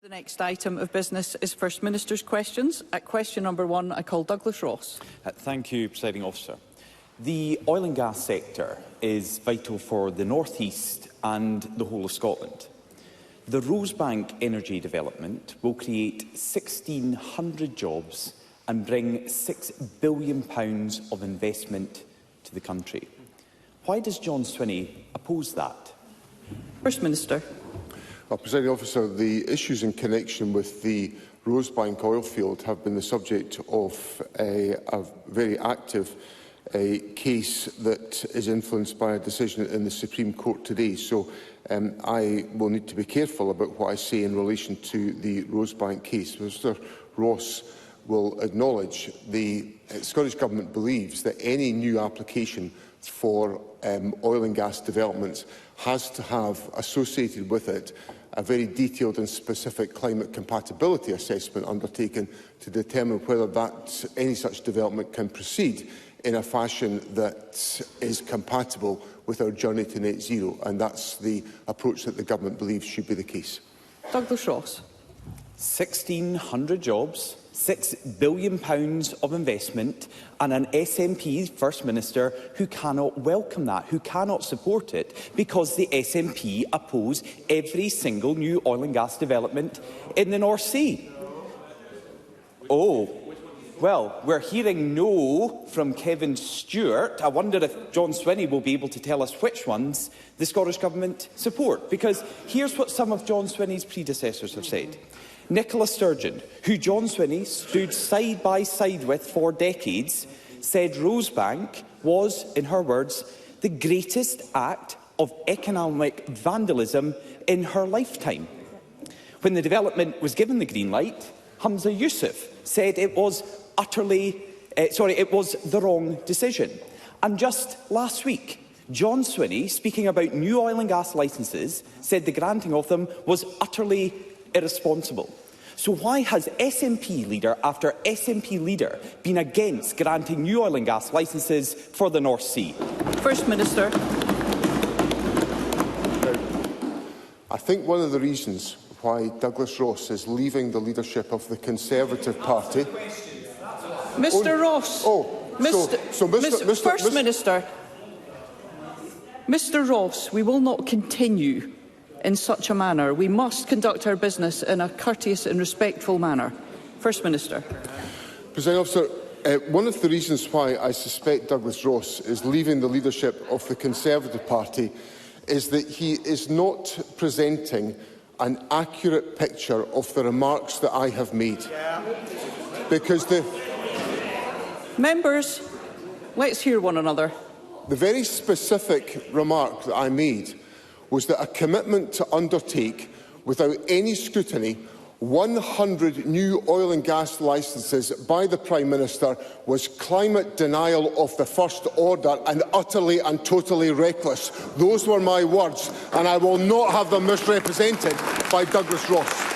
The next item of business is First Minister's questions. At question number 1, I call Douglas Ross. Thank you, Presiding Officer. The oil and gas sector is vital for the North East and the whole of Scotland. The Rosebank energy development will create 1,600 jobs and bring £6 billion of investment to the country. Why does John Swinney oppose that? First Minister. Well, Presiding Officer, the issues in connection with the Rosebank oil field have been the subject of a very active case that is influenced by a decision in the Supreme Court today. So I will need to be careful about what I say in relation to the Rosebank case. Mr Ross will acknowledge the Scottish Government believes that any new application for oil and gas developments has to have associated with it a very detailed and specific climate compatibility assessment undertaken to determine whether any such development can proceed in a fashion that is compatible with our journey to net zero, and that's the approach that the Government believes should be the case. Douglas Ross. 1,600 jobs, £6 billion of investment, and an SNP First Minister who cannot welcome that, who cannot support it, because the SNP oppose every single new oil and gas development in the North Sea. Oh, well, we're hearing no from Kevin Stewart. I wonder if John Swinney will be able to tell us which ones the Scottish Government support, because here's what some of John Swinney's predecessors have said. Nicola Sturgeon, who John Swinney stood side by side with for decades, said Rosebank was, in her words, the greatest act of economic vandalism in her lifetime. When the development was given the green light, Hamza Yusuf said it was it was the wrong decision. And just last week, John Swinney, speaking about new oil and gas licences, said the granting of them was utterly irresponsible. So why has SNP leader after SNP leader been against granting new oil and gas licences for the North Sea? First Minister. I think one of the reasons why Douglas Ross is leaving the leadership of the Conservative Party... Mr Ross. First Minister. Mr Ross, we will not continue in such a manner. We must conduct our business in a courteous and respectful manner. First Minister. Presiding Officer, one of the reasons why I suspect Douglas Ross is leaving the leadership of the Conservative Party is that he is not presenting an accurate picture of the remarks that I have made. Because Members, let's hear one another. The very specific remark that I made was that a commitment to undertake, without any scrutiny, 100 new oil and gas licences by the Prime Minister was climate denial of the first order and utterly and totally reckless. Those were my words, and I will not have them misrepresented by Douglas Ross.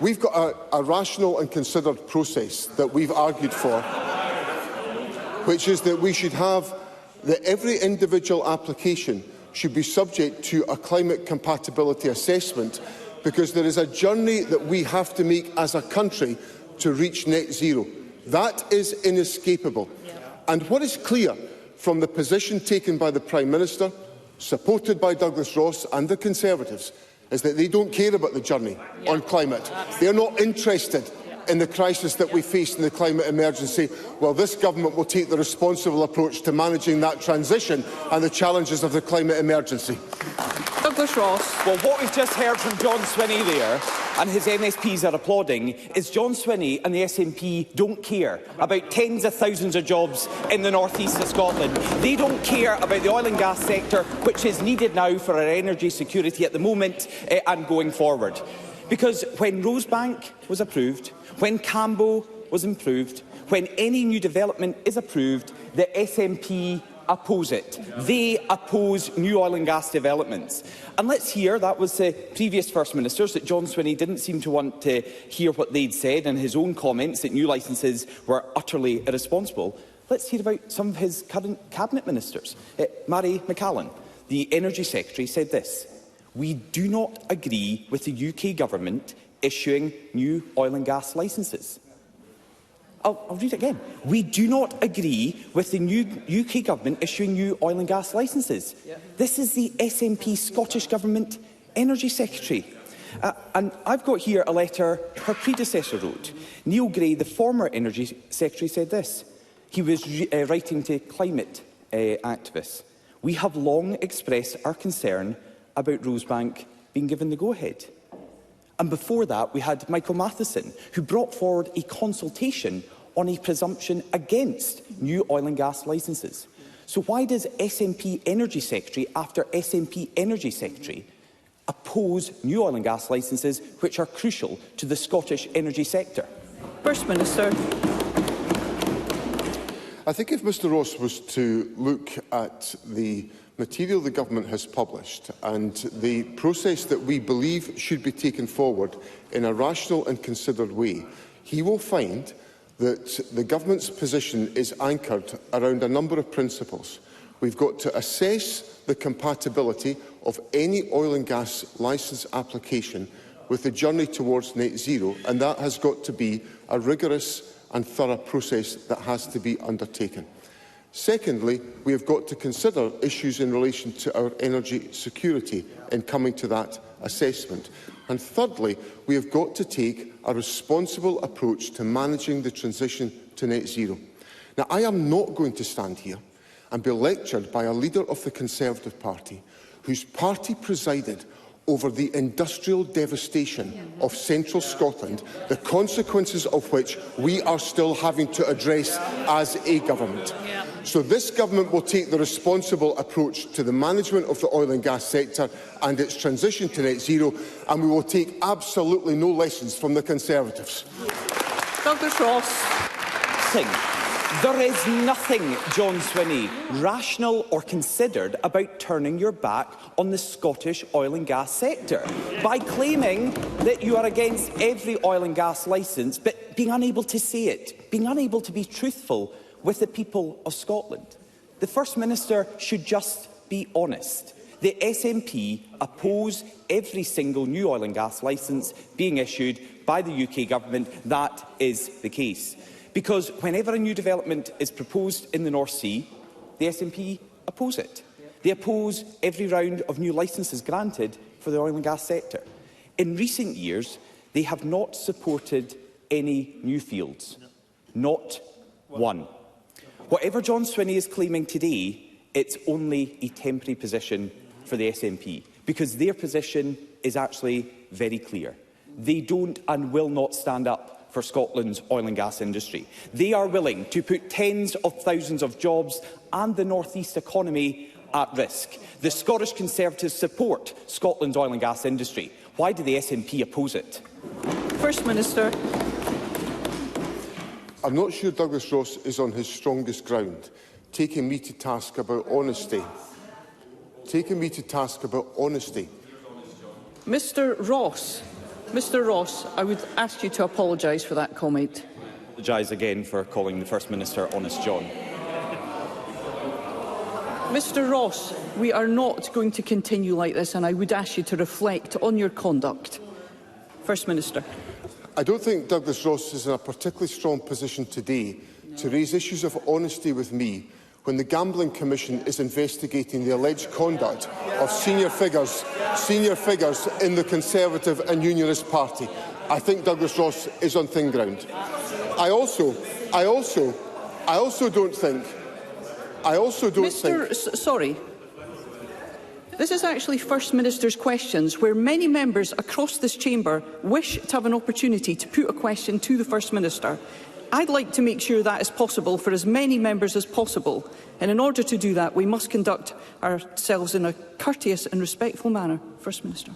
We've got a rational and considered process that we've argued for, which is that we should have that every individual application should be subject to a climate compatibility assessment, because there is a journey that we have to make as a country to reach net zero. That is inescapable. And what is clear from the position taken by the Prime Minister, supported by Douglas Ross and the Conservatives, is that they don't care about the journey on climate. They are not interested in the crisis that we face in the climate emergency. Well, this Government will take the responsible approach to managing that transition and the challenges of the climate emergency. Douglas Ross. Well, what we've just heard from John Swinney there, and his MSPs are applauding, is John Swinney and the SNP don't care about tens of thousands of jobs in the North East of Scotland. They don't care about the oil and gas sector, which is needed now for our energy security at the moment and going forward. Because when Rosebank was approved, when Cambo was improved, when any new development is approved, the SNP oppose it. They oppose new oil and gas developments. And let's hear, that was the previous First Ministers, that John Swinney didn't seem to want to hear what they'd said and his own comments that new licences were utterly irresponsible. Let's hear about some of his current Cabinet Ministers. Mary McCallan, the Energy Secretary, said this: We do not agree with the UK Government issuing new oil and gas licences. I'll read it again. We do not agree with the new UK Government issuing new oil and gas licences. This is the SNP Scottish Government Energy Secretary. And I've got here a letter her predecessor wrote. Neil Gray, the former Energy Secretary, said this. He was writing to climate activists. We have long expressed our concern about Rosebank being given the go-ahead. And before that, we had Michael Matheson, who brought forward a consultation on a presumption against new oil and gas licences. So why does SNP Energy Secretary after SNP Energy Secretary oppose new oil and gas licences which are crucial to the Scottish energy sector? First Minister. I think if Mr Ross was to look at the material the Government has published and the process that we believe should be taken forward in a rational and considered way, he will find that the Government's position is anchored around a number of principles. We've got to assess the compatibility of any oil and gas licence application with the journey towards net zero, and that has got to be a rigorous and thorough process that has to be undertaken. Secondly, we have got to consider issues in relation to our energy security in coming to that assessment. And thirdly, we have got to take a responsible approach to managing the transition to net zero. Now, I am not going to stand here and be lectured by a leader of the Conservative Party whose party presided over the industrial devastation of central Scotland, the consequences of which we are still having to address as a government. So this government will take the responsible approach to the management of the oil and gas sector and its transition to net zero, and we will take absolutely no lessons from the Conservatives. Douglas Ross. There is nothing, John Swinney, rational or considered about turning your back on the Scottish oil and gas sector by claiming that you are against every oil and gas licence, but being unable to say it, being unable to be truthful with the people of Scotland. The First Minister should just be honest. The SNP oppose every single new oil and gas licence being issued by the UK Government. That is the case. Because whenever a new development is proposed in the North Sea, the SNP oppose it. They oppose every round of new licences granted for the oil and gas sector. In recent years, they have not supported any new fields. Not one. Whatever John Swinney is claiming today, it's only a temporary position for the SNP, because their position is actually very clear. They don't and will not stand up for Scotland's oil and gas industry. They are willing to put tens of thousands of jobs and the North East economy at risk. The Scottish Conservatives support Scotland's oil and gas industry. Why do the SNP oppose it? First Minister. I'm not sure Douglas Ross is on his strongest ground, taking me to task about honesty. Mr Ross, I would ask you to apologise for that comment. I apologise again for calling the First Minister Honest John. Mr Ross, we are not going to continue like this, and I would ask you to reflect on your conduct. First Minister. I don't think Douglas Ross is in a particularly strong position today to raise issues of honesty with me when the Gambling Commission is investigating the alleged conduct of senior figures in the Conservative and Unionist Party. I think Douglas Ross is on thin ground. I also don't think. Sorry. This is actually First Minister's questions, where many members across this chamber wish to have an opportunity to put a question to the First Minister. I'd like to make sure that is possible for as many members as possible, and in order to do that, we must conduct ourselves in a courteous and respectful manner. First Minister.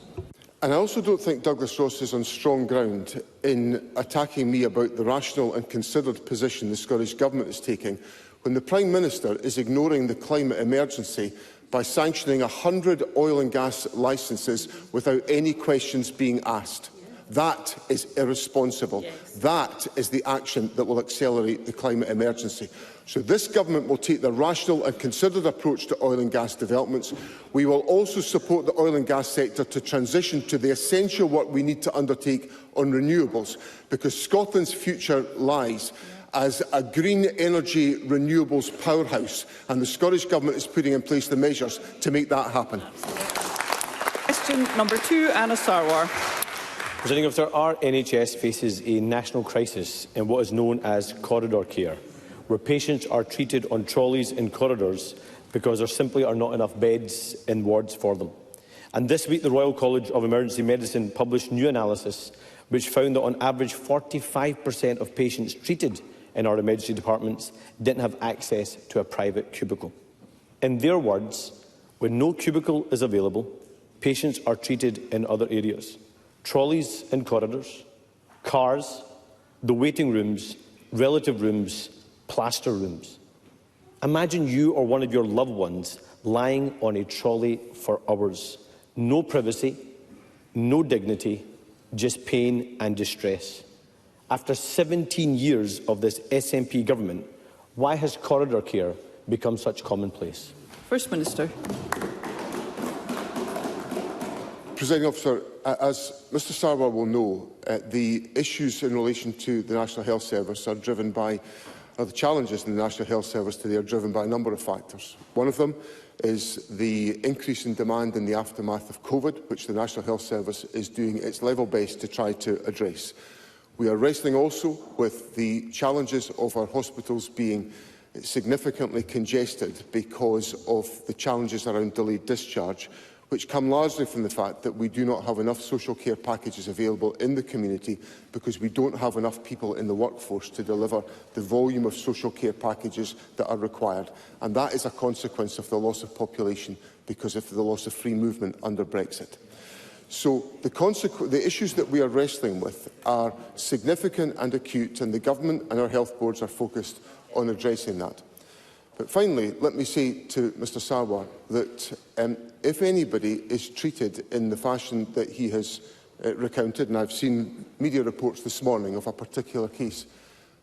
And I also don't think Douglas Ross is on strong ground in attacking me about the rational and considered position the Scottish Government is taking when the Prime Minister is ignoring the climate emergency by sanctioning 100 oil and gas licences without any questions being asked. That is irresponsible. Yes. That is the action that will accelerate the climate emergency. So this government will take the rational and considered approach to oil and gas developments. We will also support the oil and gas sector to transition to the essential work we need to undertake on renewables, because Scotland's future lies as a green energy renewables powerhouse, and the Scottish Government is putting in place the measures to make that happen. Question number 2, Anna Sarwar. Presiding Officer, our NHS faces a national crisis in what is known as corridor care, where patients are treated on trolleys in corridors because there simply are not enough beds in wards for them. And this week, the Royal College of Emergency Medicine published new analysis which found that on average 45% of patients treated in our emergency departments didn't have access to a private cubicle. In their words, when no cubicle is available, patients are treated in other areas. Trolleys in corridors, cars, the waiting rooms, relative rooms, plaster rooms. Imagine you or one of your loved ones lying on a trolley for hours. No privacy, no dignity, just pain and distress. After 17 years of this SNP government, why has corridor care become such commonplace? First Minister. Presiding Officer, as Mr Sarwar will know, the issues in relation to the National Health Service are driven by, the challenges in the National Health Service today are driven by a number of factors. One of them is the increase in demand in the aftermath of COVID, which the National Health Service is doing its level best to try to address. We are wrestling also with the challenges of our hospitals being significantly congested because of the challenges around delayed discharge, which come largely from the fact that we do not have enough social care packages available in the community because we don't have enough people in the workforce to deliver the volume of social care packages that are required. And that is a consequence of the loss of population because of the loss of free movement under Brexit. So the issues that we are wrestling with are significant and acute, and the Government and our health boards are focused on addressing that. But finally, let me say to Mr Sarwar that if anybody is treated in the fashion that he has recounted, and I've seen media reports this morning of a particular case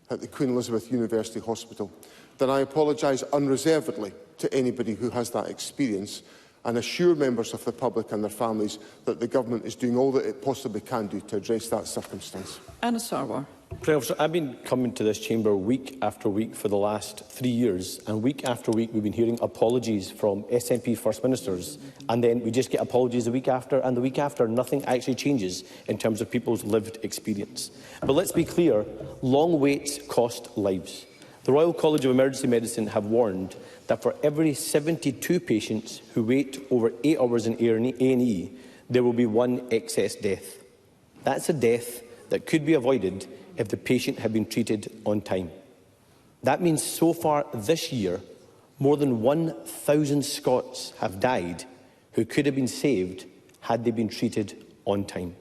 at the Queen Elizabeth University Hospital, then I apologise unreservedly to anybody who has that experience and assure members of the public and their families that the Government is doing all that it possibly can do to address that circumstance. Anna Sarwar. Officer, I've been coming to this chamber week after week for the last 3 years, and week after week we've been hearing apologies from SNP First Ministers, and then we just get apologies the week after, and the week after nothing actually changes in terms of people's lived experience. But let's be clear, long waits cost lives. The Royal College of Emergency Medicine have warned that for every 72 patients who wait over 8 hours in A&E, there will be one excess death. That's a death that could be avoided if the patient had been treated on time. That means so far this year, more than 1,000 Scots have died who could have been saved had they been treated on time.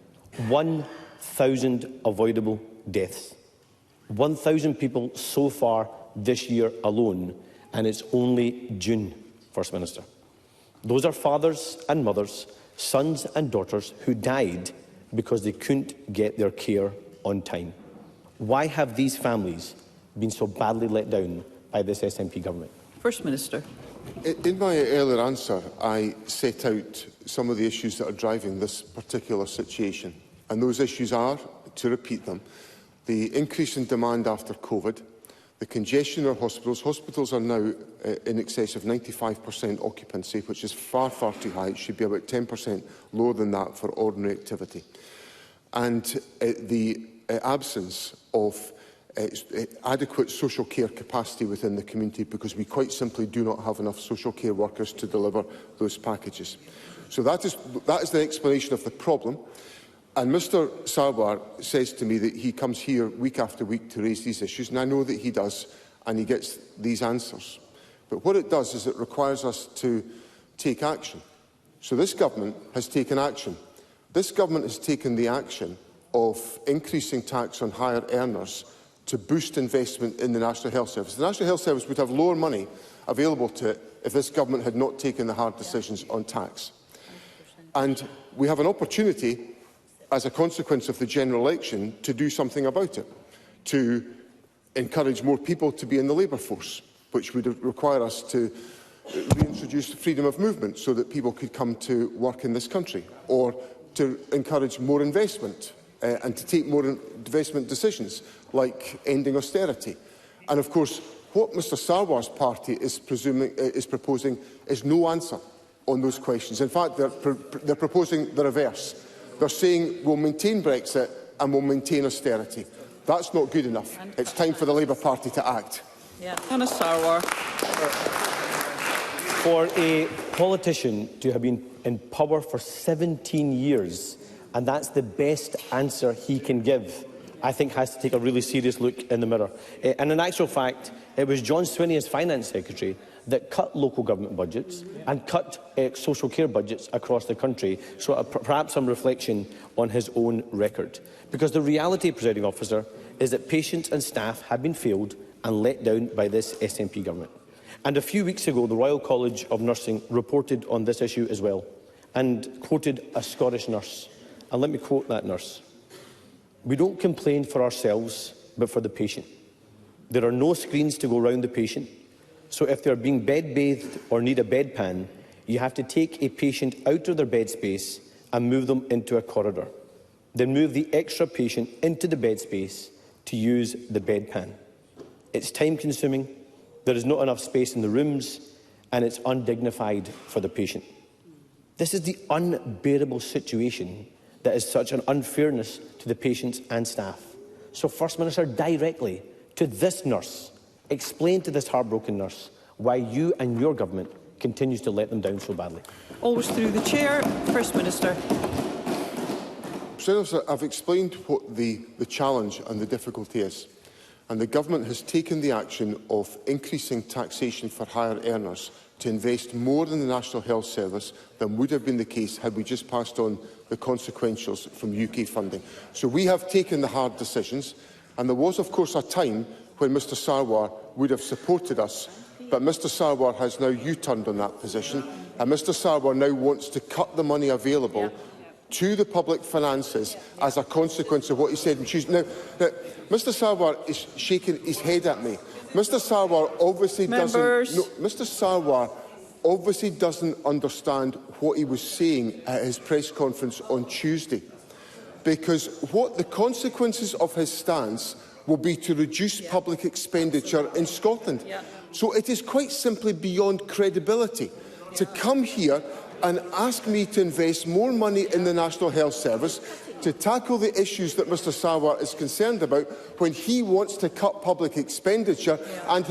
1,000 avoidable deaths. 1,000 people so far this year alone, and it's only June, First Minister. Those are fathers and mothers, sons and daughters who died because they couldn't get their care on time. Why have these families been so badly let down by this SNP government? First Minister. In my earlier answer, I set out some of the issues that are driving this particular situation. And those issues are, to repeat them, the increase in demand after COVID, the congestion in our hospitals. Hospitals are now in excess of 95% occupancy, which is far, far too high. It should be about 10% lower than that for ordinary activity. And the absence of adequate social care capacity within the community, because we quite simply do not have enough social care workers to deliver those packages. So that is the explanation of the problem. And Mr Sarwar says to me that he comes here week after week to raise these issues, and I know that he does, and he gets these answers. But what it does is it requires us to take action. So this government has taken action. This government has taken the action of increasing tax on higher earners to boost investment in the National Health Service. The National Health Service would have lower money available to it if this government had not taken the hard decisions on tax. And we have an opportunity as a consequence of the general election, to do something about it, to encourage more people to be in the labour force, which would require us to reintroduce freedom of movement so that people could come to work in this country, or to encourage more investment and to take more investment decisions, like ending austerity. And of course, what Mr Sarwar's party is proposing is no answer on those questions. In fact, they're proposing the reverse. They're saying we'll maintain Brexit and we'll maintain austerity. That's not good enough. It's time for the Labour Party to act. Anna Sarwar. For a politician to have been in power for 17 years, and that's the best answer he can give, I think has to take a really serious look in the mirror. And in actual fact, it was John Swinney, as Finance Secretary, that cut local government budgets and cut social care budgets across the country, so perhaps some reflection on his own record. Because the reality, Presiding Officer, is that patients and staff have been failed and let down by this SNP government. And a few weeks ago, the Royal College of Nursing reported on this issue as well, and quoted a Scottish nurse. And let me quote that nurse. "We don't complain for ourselves, but for the patient. There are no screens to go round the patient, so if they are being bed-bathed or need a bedpan, you have to take a patient out of their bed space and move them into a corridor. Then move the extra patient into the bed space to use the bedpan. It's time-consuming, there is not enough space in the rooms, and it's undignified for the patient." This is the unbearable situation that is such an unfairness to the patients and staff. So, First Minister, directly to this nurse, explain to this heartbroken nurse why you and your government continues to let them down so badly. Always through the chair. First Minister. Senator, I've explained what the challenge and the difficulty is. And the Government has taken the action of increasing taxation for higher earners to invest more in the National Health Service than would have been the case had we just passed on the consequentials from UK funding. So we have taken the hard decisions, and there was, of course, a time when Mr Sarwar would have supported us, but Mr Sarwar has now U-turned on that position, and Mr Sarwar now wants to cut the money available to the public finances as a consequence of what he said on Tuesday. Now, Mr Sarwar is shaking his head at me. Mr Sarwar obviously doesn't understand what he was saying at his press conference on Tuesday, because what the consequences of his stance will be to reduce public expenditure in Scotland. So it is quite simply beyond credibility to come here and ask me to invest more money in the National Health Service to tackle the issues that Mr Sarwar is concerned about, when he wants to cut public expenditure and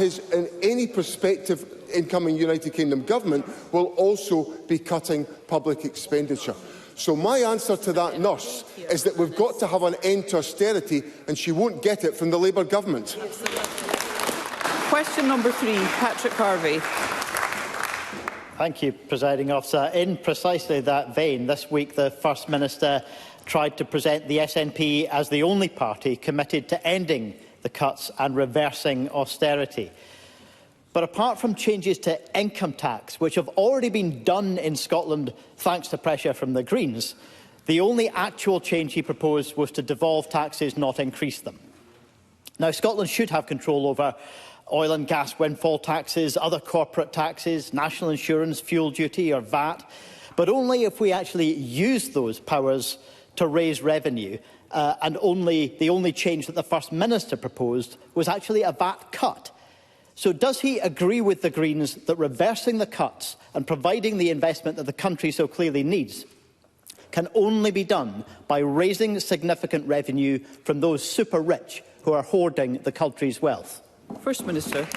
any prospective incoming United Kingdom government will also be cutting public expenditure. So my answer to that nurse is that we've got to have an end to austerity, and she won't get it from the Labour government. Question number 3, Patrick Harvey. Thank you, Presiding Officer. In precisely that vein, this week the First Minister tried to present the SNP as the only party committed to ending the cuts and reversing austerity. But apart from changes to income tax, which have already been done in Scotland thanks to pressure from the Greens, the only actual change he proposed was to devolve taxes, not increase them. Now, Scotland should have control over oil and gas windfall taxes, other corporate taxes, national insurance, fuel duty or VAT, but only if we actually use those powers to raise revenue. And the only change that the First Minister proposed was actually a VAT cut. So does he agree with the Greens that reversing the cuts and providing the investment that the country so clearly needs can only be done by raising significant revenue from those super rich who are hoarding the country's wealth? First Minister.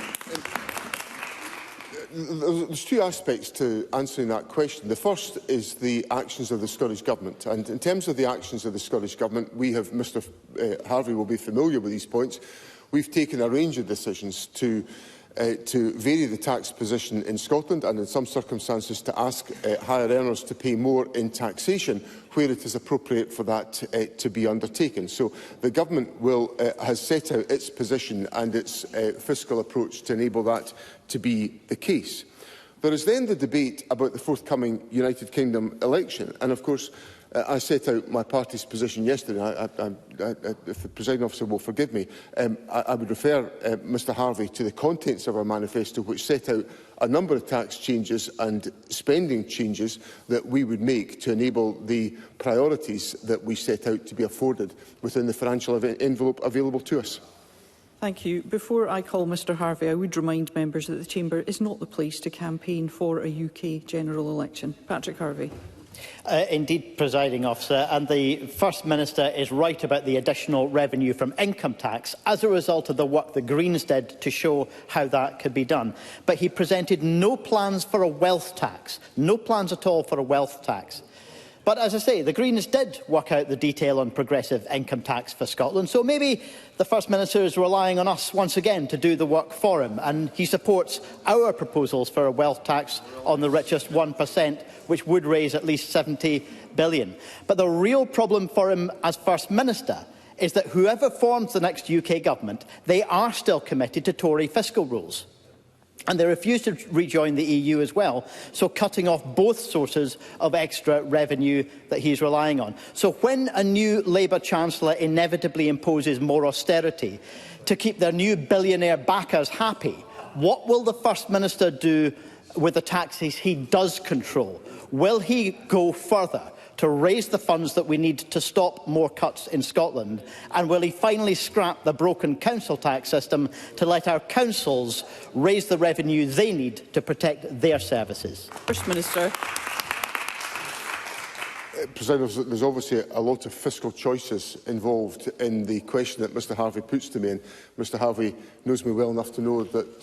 There's two aspects to answering that question. The first is the actions of the Scottish Government. And in terms of the actions of the Scottish Government, Mr Harvey will be familiar with these points. We've taken a range of decisions to vary the tax position in Scotland, and in some circumstances to ask higher earners to pay more in taxation where it is appropriate for that to be undertaken. So the Government has set out its position and its fiscal approach to enable that to be the case. There is then the debate about the forthcoming United Kingdom election, and of course I set out my party's position yesterday. If the presiding officer will forgive me, I would refer Mr Harvey to the contents of our manifesto, which set out a number of tax changes and spending changes that we would make to enable the priorities that we set out to be afforded within the financial envelope available to us. Thank you. Before I call Mr Harvey, I would remind members that the Chamber is not the place to campaign for a UK general election. Patrick Harvey. Indeed, presiding officer, and the First Minister is right about the additional revenue from income tax as a result of the work the Greens did to show how that could be done. But he presented no plans for a wealth tax, no plans at all for a wealth tax. But as I say, the Greens did work out the detail on progressive income tax for Scotland, so maybe the First Minister is relying on us once again to do the work for him, and he supports our proposals for a wealth tax on the richest 1%, which would raise at least £70 billion. But the real problem for him as First Minister is that whoever forms the next UK government, they are still committed to Tory fiscal rules. And they refuse to rejoin the EU as well, so cutting off both sources of extra revenue that he's relying on. So when a new Labour Chancellor inevitably imposes more austerity to keep their new billionaire backers happy, what will the First Minister do with the taxes he does control? Will he go further to raise the funds that we need to stop more cuts in Scotland? And will he finally scrap the broken council tax system to let our councils raise the revenue they need to protect their services? First Minister. President, there's obviously a lot of fiscal choices involved in the question that Mr Harvey puts to me, and Mr Harvey knows me well enough to know that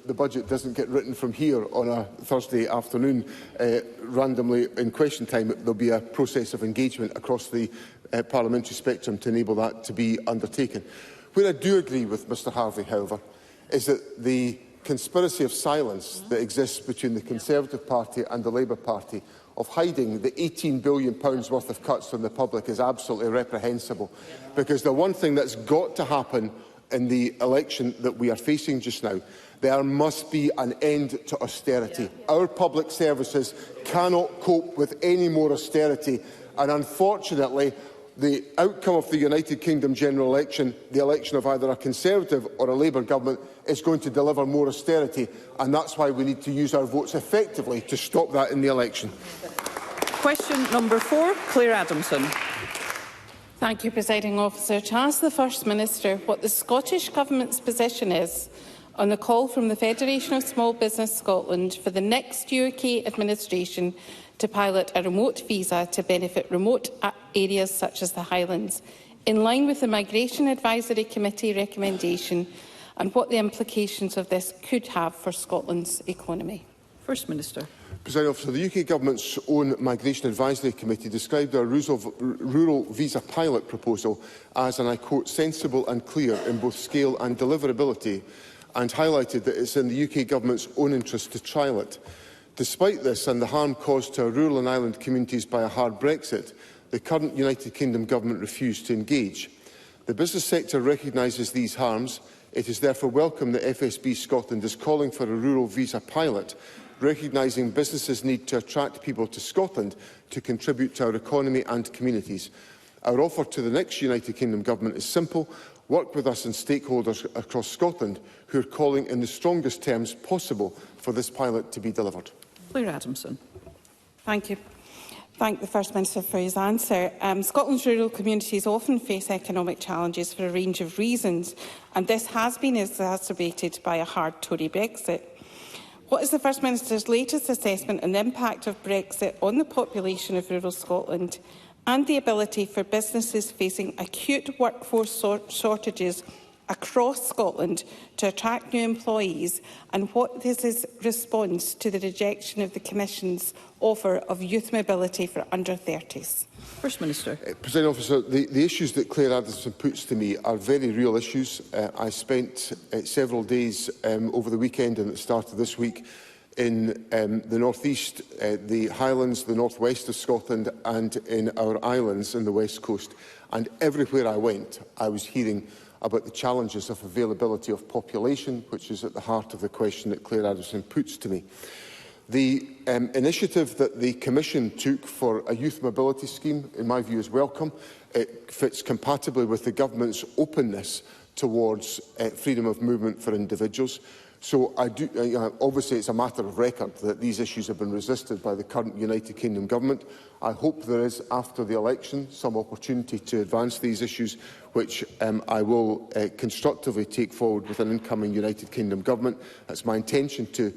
the budget doesn't get written from here on a Thursday afternoon randomly in question time. There will be a process of engagement across the parliamentary spectrum to enable that to be undertaken. Where I do agree with Mr Harvey, however, is that the conspiracy of silence that exists between the Conservative Party and the Labour Party of hiding the £18 billion worth of cuts from the public is absolutely reprehensible. Because the one thing that's got to happen in the election that we are facing just now, there must be an end to austerity. Our public services cannot cope with any more austerity, and unfortunately the outcome of the United Kingdom general election, the election of either a Conservative or a Labour government, is going to deliver more austerity, and that's why we need to use our votes effectively to stop that in the election. Question number 4, Claire Adamson. Thank you, Presiding Officer. To ask the First Minister what the Scottish Government's position is on the call from the Federation of Small Business Scotland for the next UK administration to pilot a remote visa to benefit remote areas such as the Highlands, in line with the Migration Advisory Committee recommendation, and what the implications of this could have for Scotland's economy. First Minister. Presiding Officer, the UK Government's own Migration Advisory Committee described our rural visa pilot proposal as, and I quote, sensible and clear in both scale and deliverability, and highlighted that it's in the UK Government's own interest to trial it. Despite this and the harm caused to our rural and island communities by a hard Brexit, the current United Kingdom Government refused to engage. The business sector recognises these harms. It is therefore welcome that FSB Scotland is calling for a rural visa pilot, recognising businesses need to attract people to Scotland to contribute to our economy and communities. Our offer to the next United Kingdom Government is simple: work with us and stakeholders across Scotland who are calling in the strongest terms possible for this pilot to be delivered. Claire Adamson. Thank you. Thank the First Minister for his answer. Scotland's rural communities often face economic challenges for a range of reasons, and this has been exacerbated by a hard Tory Brexit. What is the First Minister's latest assessment on the impact of Brexit on the population of rural Scotland and the ability for businesses facing acute workforce shortages across Scotland to attract new employees, and what is his response to the rejection of the Commission's offer of youth mobility for under-30s? First Minister. Presiding Officer, the issues that Claire Adamson puts to me are very real issues. I spent several days over the weekend and at the start of this week in the North East, the Highlands, the North West of Scotland, and in our islands in the West Coast. And everywhere I went, I was hearing about the challenges of availability of population, which is at the heart of the question that Claire Adamson puts to me. The initiative that the Commission took for a youth mobility scheme, in my view, is welcome. It fits compatibly with the Government's openness towards freedom of movement for individuals. So obviously it's a matter of record that these issues have been resisted by the current United Kingdom Government. I hope there is, after the election, some opportunity to advance these issues, which I will constructively take forward with an incoming United Kingdom Government. It's my intention to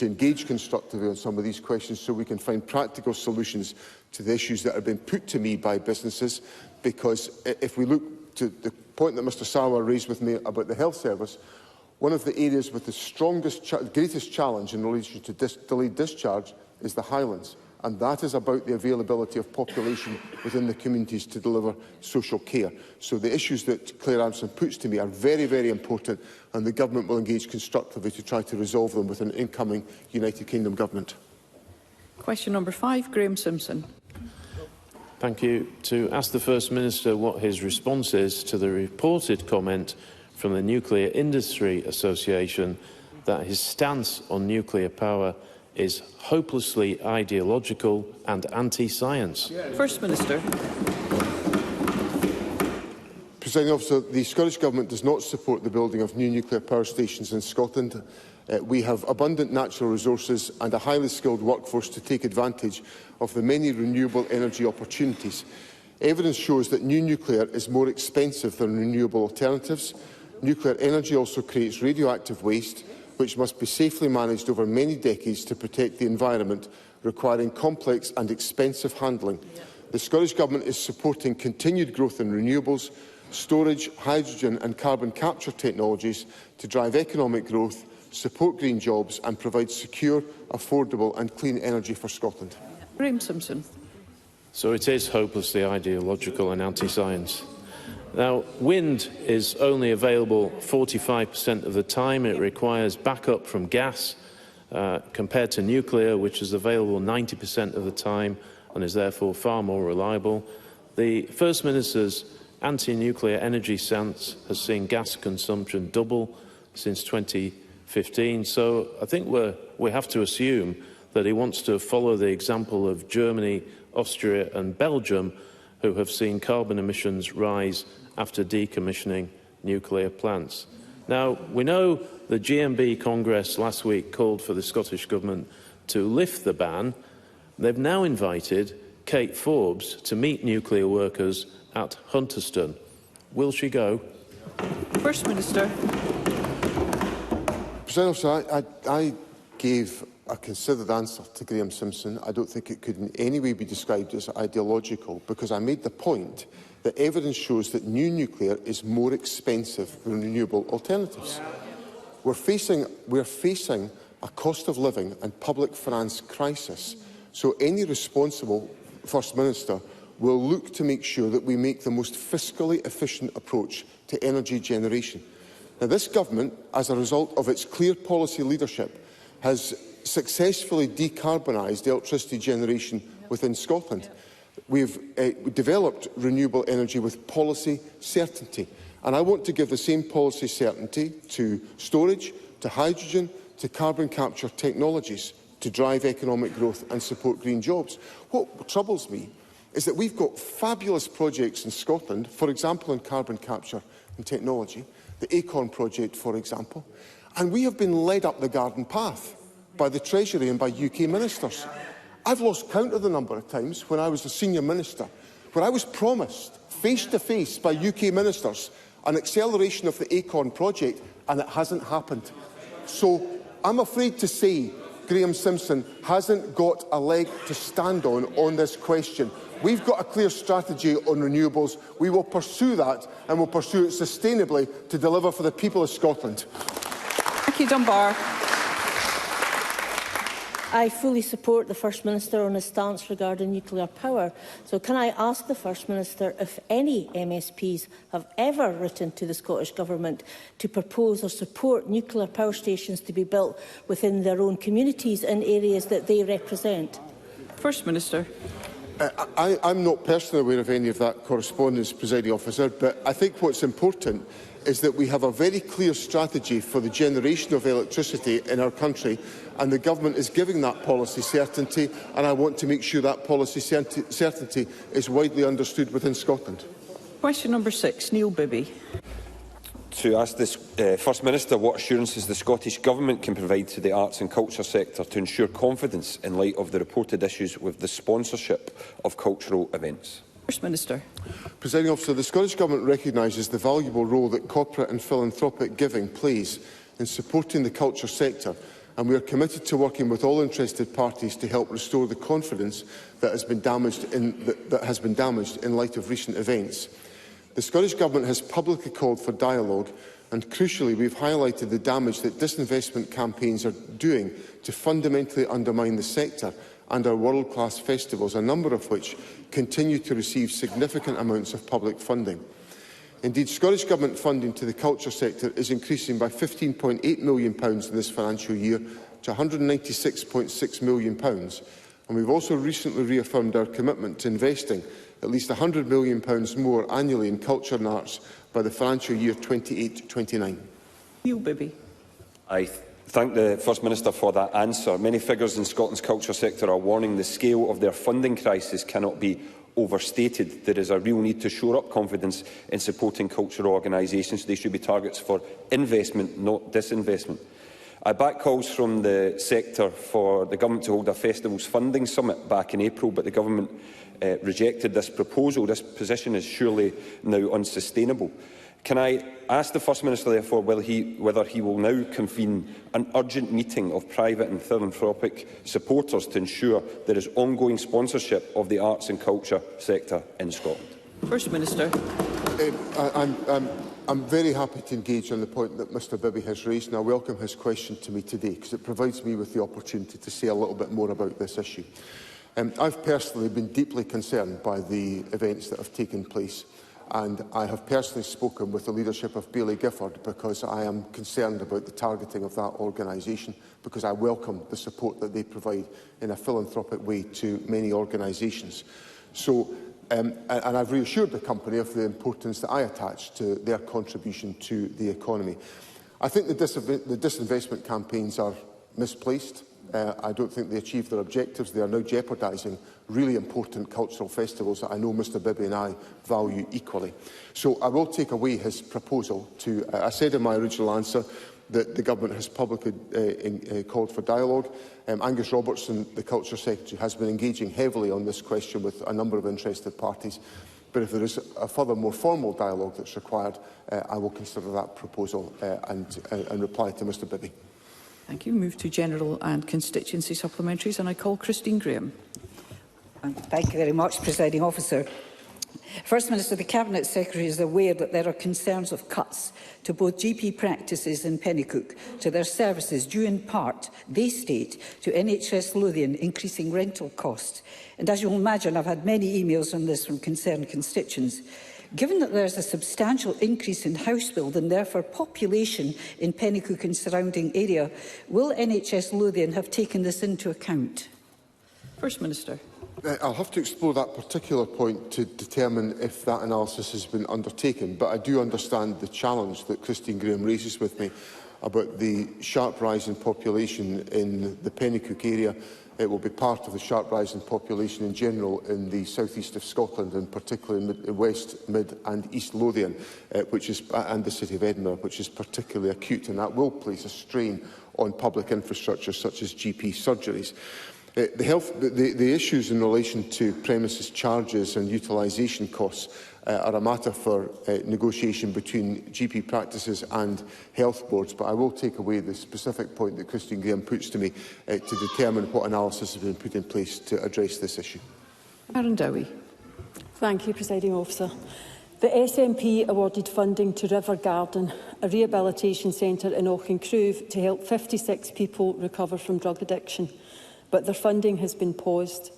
engage constructively on some of these questions so we can find practical solutions to the issues that are being put to me by businesses, because if we look to the point that Mr Sarwar raised with me about the health service, one of the areas with the greatest challenge in relation to delayed discharge is the Highlands, and that is about the availability of population within the communities to deliver social care. So the issues that Claire Anderson puts to me are very, very important, and the Government will engage constructively to try to resolve them with an incoming United Kingdom Government. Question number 5, Graham Simpson. Thank you. To ask the First Minister what his response is to the reported comment from the Nuclear Industry Association that his stance on nuclear power is hopelessly ideological and anti-science. First Minister. Presiding Officer, the Scottish Government does not support the building of new nuclear power stations in Scotland. We have abundant natural resources and a highly skilled workforce to take advantage of the many renewable energy opportunities. Evidence shows that new nuclear is more expensive than renewable alternatives. Nuclear energy also creates radioactive waste, which must be safely managed over many decades to protect the environment, requiring complex and expensive handling. The Scottish Government is supporting continued growth in renewables, storage, hydrogen and carbon capture technologies to drive economic growth, support green jobs and provide secure, affordable and clean energy for Scotland. Graham Simpson. So it is hopelessly ideological and anti-science. Now, wind is only available 45% of the time. It requires backup from gas compared to nuclear, which is available 90% of the time and is therefore far more reliable. The First Minister's anti-nuclear energy stance has seen gas consumption double since 2015. So I think we have to assume that he wants to follow the example of Germany, Austria and Belgium, who have seen carbon emissions rise after decommissioning nuclear plants. Now, we know the GMB Congress last week called for the Scottish Government to lift the ban. They've now invited Kate Forbes to meet nuclear workers at Hunterston. Will she go? First Minister. President Officer, I gave a considered answer to Graham Simpson. I don't think it could in any way be described as ideological, because I made the point that evidence shows that new nuclear is more expensive than renewable alternatives. We're facing a cost of living and public finance crisis, so any responsible First Minister will look to make sure that we make the most fiscally efficient approach to energy generation. Now, this Government, as a result of its clear policy leadership, has successfully decarbonised electricity generation within Scotland. We've developed renewable energy with policy certainty, and I want to give the same policy certainty to storage, to hydrogen, to carbon capture technologies to drive economic growth and support green jobs. What troubles me is that we've got fabulous projects in Scotland, for example in carbon capture and technology, the Acorn project for example, and we have been led up the garden path by the Treasury and by UK ministers. I've lost count of the number of times when I was a senior minister, where I was promised face to face by UK ministers an acceleration of the Acorn project, and it hasn't happened. So I'm afraid to say Graham Simpson hasn't got a leg to stand on this question. We've got a clear strategy on renewables. We will pursue that, and we'll pursue it sustainably to deliver for the people of Scotland. Vicky Dunbar. I fully support the First Minister on his stance regarding nuclear power. So can I ask the First Minister if any MSPs have ever written to the Scottish Government to propose or support nuclear power stations to be built within their own communities in areas that they represent? First Minister. I'm not personally aware of any of that correspondence, Presiding Officer, but I think what's important is that we have a very clear strategy for the generation of electricity in our country, and the Government is giving that policy certainty, and I want to make sure that policy certainty is widely understood within Scotland. Question number 6, Neil Bibby. To ask this First Minister what assurances the Scottish Government can provide to the arts and culture sector to ensure confidence in light of the reported issues with the sponsorship of cultural events. First Minister. Presiding Officer, the Scottish Government recognises the valuable role that corporate and philanthropic giving plays in supporting the culture sector, and we are committed to working with all interested parties to help restore the confidence that has been damaged in light of recent events. The Scottish Government has publicly called for dialogue, and crucially we've highlighted the damage that disinvestment campaigns are doing to fundamentally undermine the sector and our world-class festivals, a number of which continue to receive significant amounts of public funding. Indeed, Scottish Government funding to the culture sector is increasing by £15.8 million in this financial year to £196.6 million, and we've also recently reaffirmed our commitment to investing at least £100 million more annually in culture and arts by the financial year 28-29. Neil Bibby. I thank the First Minister for that answer. Many figures in Scotland's culture sector are warning the scale of their funding crisis cannot be overstated. There is a real need to shore up confidence in supporting cultural organisations. They should be targets for investment, not disinvestment. I back calls from the sector for the Government to hold a Festivals Funding Summit back in April, but the Government rejected this proposal. This position is surely now unsustainable. Can I ask the First Minister, therefore, whether he will now convene an urgent meeting of private and philanthropic supporters to ensure there is ongoing sponsorship of the arts and culture sector in Scotland? First Minister. I'm very happy to engage on the point that Mr Bibby has raised, and I welcome his question to me today because it provides me with the opportunity to say a little bit more about this issue. I've personally been deeply concerned by the events that have taken place, and I have personally spoken with the leadership of Baillie Gifford because I am concerned about the targeting of that organisation, because I welcome the support that they provide in a philanthropic way to many organisations. So, and I've reassured the company of the importance that I attach to their contribution to the economy. I think the disinvestment campaigns are misplaced. I don't think they achieve their objectives. They are now jeopardising really important cultural festivals that I know Mr Bibby and I value equally. So I will take away his proposal to, I said in my original answer that the Government has publicly called for dialogue. Angus Robertson, the Culture Secretary, has been engaging heavily on this question with a number of interested parties. But if there is a further, more formal dialogue that's required, I will consider that proposal and reply to Mr Bibby. Thank you. Move to general and constituency supplementaries, and I call Christine Graham. Thank you very much, Presiding Officer. First Minister, the Cabinet Secretary is aware that there are concerns of cuts to both GP practices in Penicuik to their services due in part, they state, to NHS Lothian increasing rental costs. And as you will imagine, I've had many emails on this from concerned constituents. Given that there is a substantial increase in house build and therefore population in Penicuik and surrounding area, will NHS Lothian have taken this into account? First Minister. I'll have to explore that particular point to determine if that analysis has been undertaken, but I do understand the challenge that Christine Graham raises with me about the sharp rise in population in the Penicuik area. It will be part of the sharp rise in population in general in the south-east of Scotland, and particularly in West, Mid and East Lothian, and the City of Edinburgh, which is particularly acute, and that will place a strain on public infrastructure such as GP surgeries. The issues in relation to premises charges and utilisation costs are a matter for negotiation between GP practices and health boards, but I will take away the specific point that Christine Graham puts to me to determine what analysis has been put in place to address this issue. Aaron Dowie. Thank you, Presiding Officer. The SNP awarded funding to River Garden, a rehabilitation centre in Auchincruive, to help 56 people recover from drug addiction. But their funding has been paused.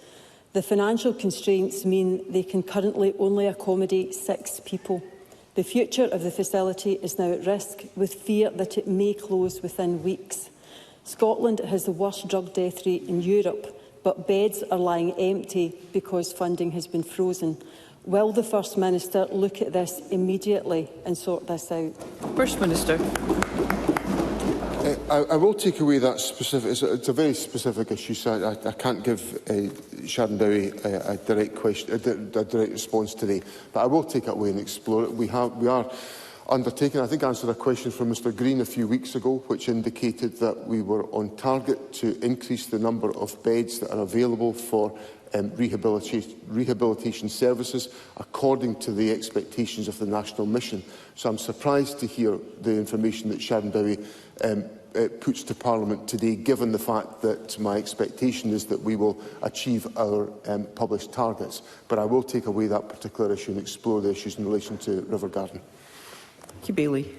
The financial constraints mean they can currently only accommodate 6 people. The future of the facility is now at risk, with fear that it may close within weeks. Scotland has the worst drug death rate in Europe, but beds are lying empty because funding has been frozen. Will the First Minister look at this immediately and sort this out? First Minister. I will take away that specific. It's a very specific issue, so I can't give Sharon Dowie a direct response today. But I will take it away and explore it. We are undertaking. I think I answered a question from Mr Green a few weeks ago, which indicated that we were on target to increase the number of beds that are available for rehabilitation services according to the expectations of the National Mission. So I'm surprised to hear the information that Sharon Dowie puts to Parliament today, given the fact that my expectation is that we will achieve our published targets. But I will take away that particular issue and explore the issues in relation to River Garden. Thank you, Bailey.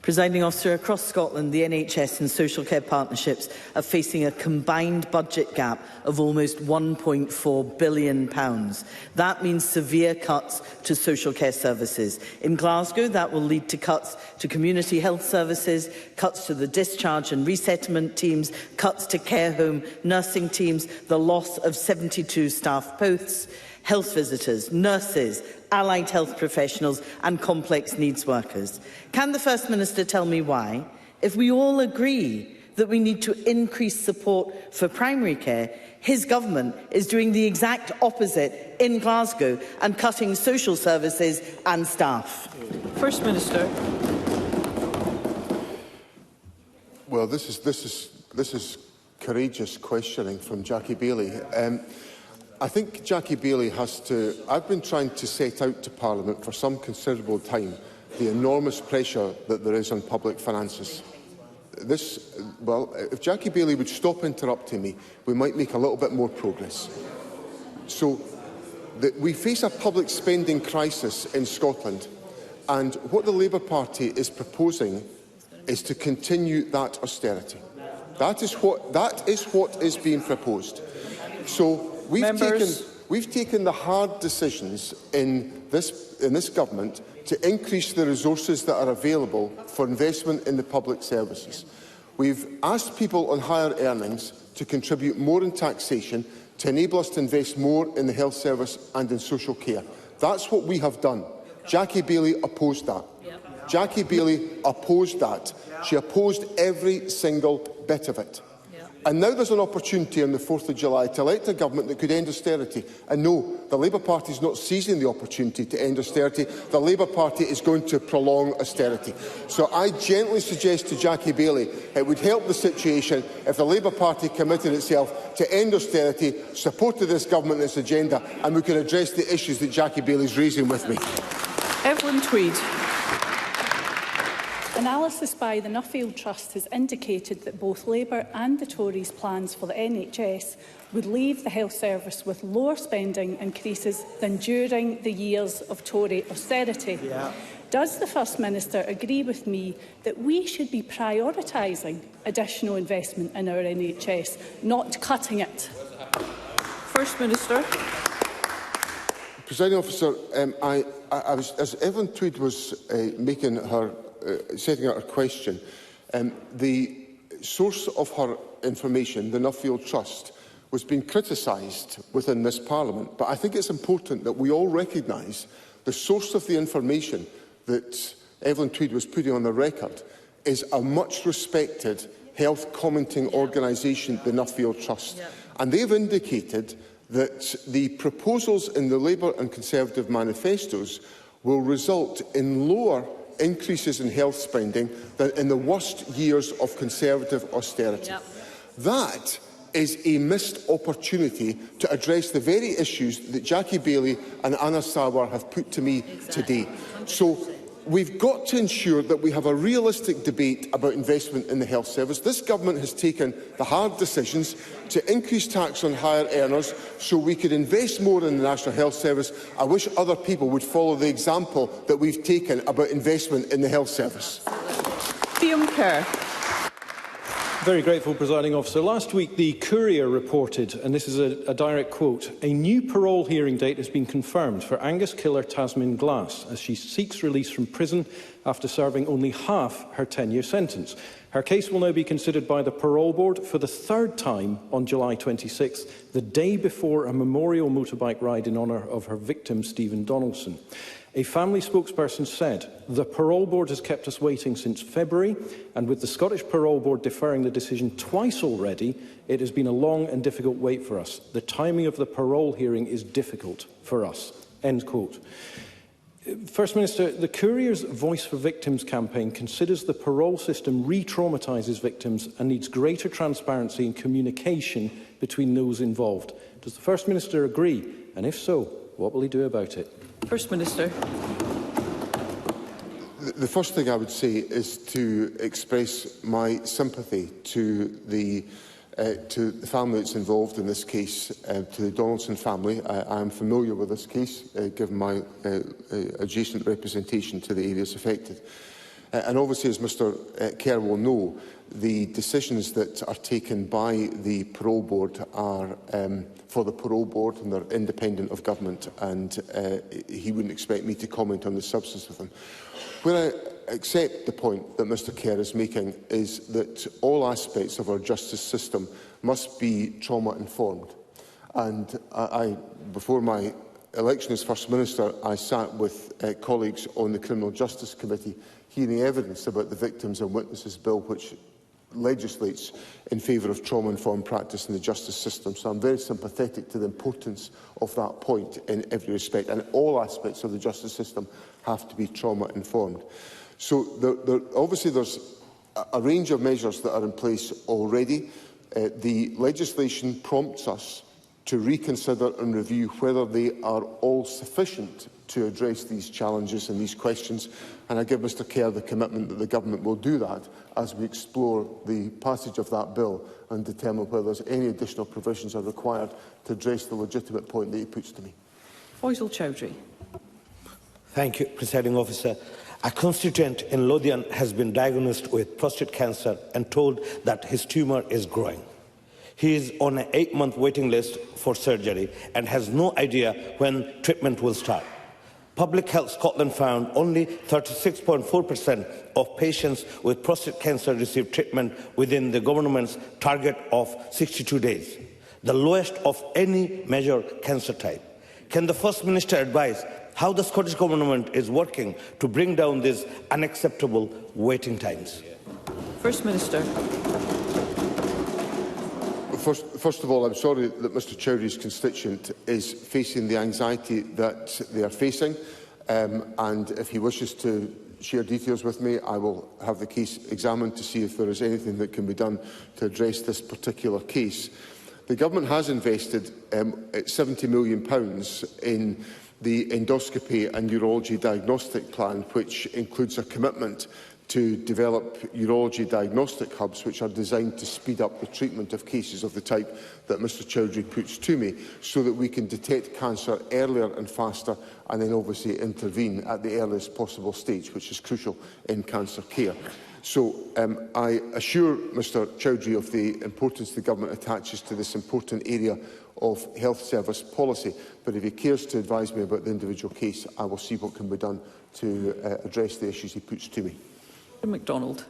Presiding Officer, across Scotland, the NHS and social care partnerships are facing a combined budget gap of almost £1.4 billion. That means severe cuts to social care services. In Glasgow, that will lead to cuts to community health services, cuts to the discharge and resettlement teams, cuts to care home nursing teams, the loss of 72 staff posts, health visitors, nurses, allied health professionals and complex needs workers. Can the First Minister tell me why, if we all agree that we need to increase support for primary care, his government is doing the exact opposite in Glasgow and cutting social services and staff? First Minister. Well, this is courageous questioning from Jackie Bailey. I think Jackie Bailey has to... I've been trying to set out to Parliament for some considerable time the enormous pressure that there is on public finances. Well, if Jackie Bailey would stop interrupting me, we might make a little bit more progress. So, we face a public spending crisis in Scotland, and what the Labour Party is proposing is to continue that austerity. That is what is being proposed. So, we've taken the hard decisions in this government to increase the resources that are available for investment in the public services. We've asked people on higher earnings to contribute more in taxation to enable us to invest more in the health service and in social care. That's what we have done. Jackie Bailey opposed that. Jackie Bailey opposed that. She opposed every single bit of it. And now there's an opportunity on the 4th of July to elect a government that could end austerity. And no, the Labour Party is not seizing the opportunity to end austerity. The Labour Party is going to prolong austerity. So I gently suggest to Jackie Bailey it would help the situation if the Labour Party committed itself to end austerity, supported this government and its agenda, and we could address the issues that Jackie Bailey is raising with me. Evelyn Tweed. Analysis by the Nuffield Trust has indicated that both Labour and the Tories' plans for the NHS would leave the health service with lower spending increases than during the years of Tory austerity. Does the First Minister agree with me that we should be prioritising additional investment in our NHS, not cutting it? First Minister. Presiding Officer, as Evelyn Tweed was setting out her question, the source of her information, the Nuffield Trust, was being criticised within this Parliament. But I think it's important that we all recognise the source of the information that Evelyn Tweed was putting on the record is a much-respected health commenting organisation, the Nuffield Trust. And they've indicated that the proposals in the Labour and Conservative manifestos will result in lower increases in health spending than in the worst years of Conservative austerity. That is a missed opportunity to address the very issues that Jackie Bailey and Anna Sawar have put to me today. So we've got to ensure that we have a realistic debate about investment in the health service. This government has taken the hard decisions to increase tax on higher earners so we could invest more in the National Health Service. I wish other people would follow the example that we've taken about investment in the health service. Liam Kerr. Very grateful, Presiding Officer. Last week, the Courier reported, and this is a direct quote, a new parole hearing date has been confirmed for Angus killer Tasmin Glass as she seeks release from prison after serving only half her 10-year sentence. Her case will now be considered by the Parole Board for the third time on July 26th, the day before a memorial motorbike ride in honour of her victim, Stephen Donaldson. A family spokesperson said, "The Parole Board has kept us waiting since February, and with the Scottish Parole Board deferring the decision twice already, it has been a long and difficult wait for us. The timing of the parole hearing is difficult for us." End quote. First Minister, the Courier's Voice for Victims campaign considers the parole system re-traumatises victims and needs greater transparency and communication between those involved. Does the First Minister agree? And if so, what will he do about it? First Minister. The first thing I would say is to express my sympathy to the family that's involved in this case, to the Donaldson family. I am familiar with this case, given my adjacent representation to the areas affected. And obviously, as Mr Kerr will know, the decisions that are taken by the Parole Board are for the Parole Board, and they're independent of government, and he wouldn't expect me to comment on the substance of them. Where I accept the point that Mr Kerr is making is that all aspects of our justice system must be trauma-informed. And before my election as First Minister, I sat with colleagues on the Criminal Justice Committee hearing evidence about the Victims and Witnesses Bill, which legislates in favour of trauma-informed practice in the justice system. So I'm very sympathetic to the importance of that point in every respect, and all aspects of the justice system have to be trauma-informed. So obviously there's a range of measures that are in place already. The legislation prompts us to reconsider and review whether they are all sufficient to address these challenges and these questions, and I give Mr Kerr the commitment that the Government will do that as we explore the passage of that bill and determine whether there's any additional provisions are required to address the legitimate point that he puts to me. Faisal Chowdhury. Thank you, Presiding Officer. A constituent in Lothian has been diagnosed with prostate cancer and told that his tumour is growing. He is on an 8-month waiting list for surgery and has no idea when treatment will start. Public Health Scotland found only 36.4% of patients with prostate cancer receive treatment within the government's target of 62 days, the lowest of any major cancer type. Can the First Minister advise how the Scottish Government is working to bring down these unacceptable waiting times? First Minister. First of all, I'm sorry that Mr Chowdhury's constituent is facing the anxiety that they are facing, and if he wishes to share details with me, I will have the case examined to see if there is anything that can be done to address this particular case. The Government has invested £70 million in the endoscopy and urology diagnostic plan, which includes a commitment to develop urology diagnostic hubs which are designed to speed up the treatment of cases of the type that Mr Chowdhury puts to me, so that we can detect cancer earlier and faster, and then obviously intervene at the earliest possible stage, which is crucial in cancer care. So I assure Mr Chowdhury of the importance the Government attaches to this important area of health service policy, but if he cares to advise me about the individual case, I will see what can be done to address the issues he puts to me. MacDonald.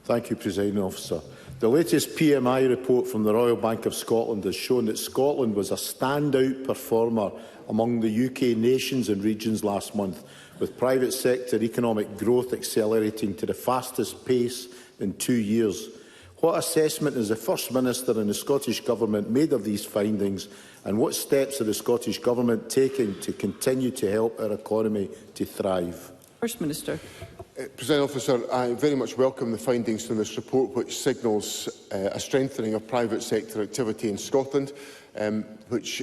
Thank you, Presiding Officer. The latest PMI report from the Royal Bank of Scotland has shown that Scotland was a standout performer among the UK nations and regions last month, with private sector economic growth accelerating to the fastest pace in 2 years. What assessment has the First Minister and the Scottish Government made of these findings, and what steps are the Scottish Government taking to continue to help our economy to thrive? First Minister. Presiding Officer, I very much welcome the findings from this report, which signals a strengthening of private sector activity in Scotland, which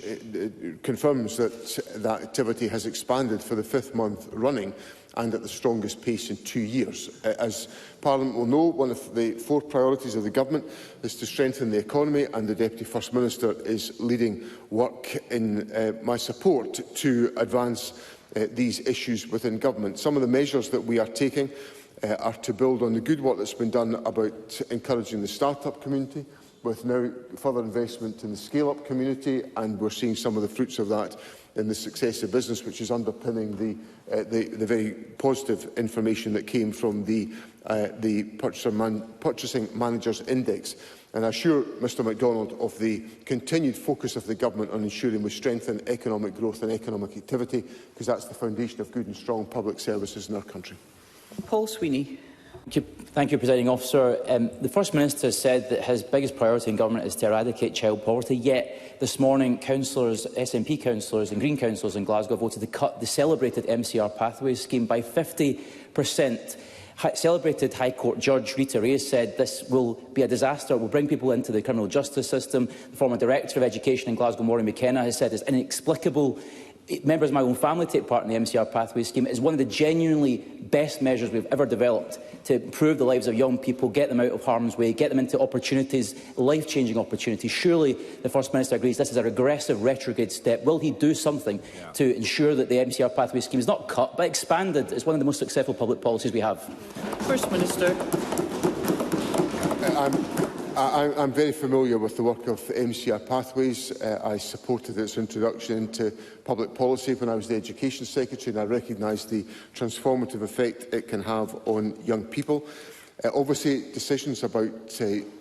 confirms that that activity has expanded for the 5th month running and at the strongest pace in 2 years. As Parliament will know, one of the 4 priorities of the Government is to strengthen the economy, and the Deputy First Minister is leading work in my support to advance these issues within government. Some of the measures that we are taking are to build on the good work that's been done about encouraging the start-up community, with now further investment in the scale-up community, and we're seeing some of the fruits of that in the success of business, which is underpinning the very positive information that came from the Purchasing Managers Index. And I assure Mr MacDonald of the continued focus of the Government on ensuring we strengthen economic growth and economic activity, because that's the foundation of good and strong public services in our country. Paul Sweeney. Thank you, Presiding Officer. The First Minister said that his biggest priority in government is to eradicate child poverty, yet this morning councillors, SNP councillors and Green councillors in Glasgow voted to cut the celebrated MCR Pathways scheme by 50%. Celebrated High Court Judge Rita Reyes said this will be a disaster. It will bring people into the criminal justice system. The former Director of Education in Glasgow, Maureen McKenna, has said it's inexplicable. Members of my own family take part in the MCR Pathway scheme. It is one of the genuinely best measures we've ever developed to improve the lives of young people, get them out of harm's way, get them into opportunities, life-changing opportunities. Surely the First Minister agrees this is a regressive, retrograde step. Will he do something to ensure that the MCR Pathway scheme is not cut but expanded? It's one of the most successful public policies we have. First Minister. I'm very familiar with the work of MCR Pathways. I supported its introduction into public policy when I was the Education Secretary, and I recognise the transformative effect it can have on young people. Obviously, decisions about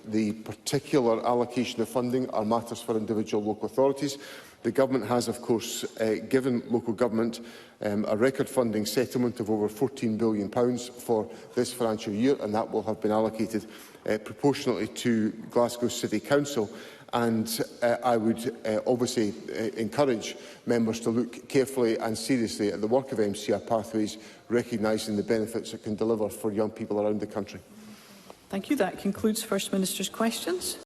the particular allocation of funding are matters for individual local authorities. The Government has, of course, given local government a record funding settlement of over £14 billion for this financial year, and that will have been allocated proportionately to Glasgow City Council. And I would obviously encourage members to look carefully and seriously at the work of MCR Pathways, recognising the benefits it can deliver for young people around the country. Thank you. That concludes First Minister's questions.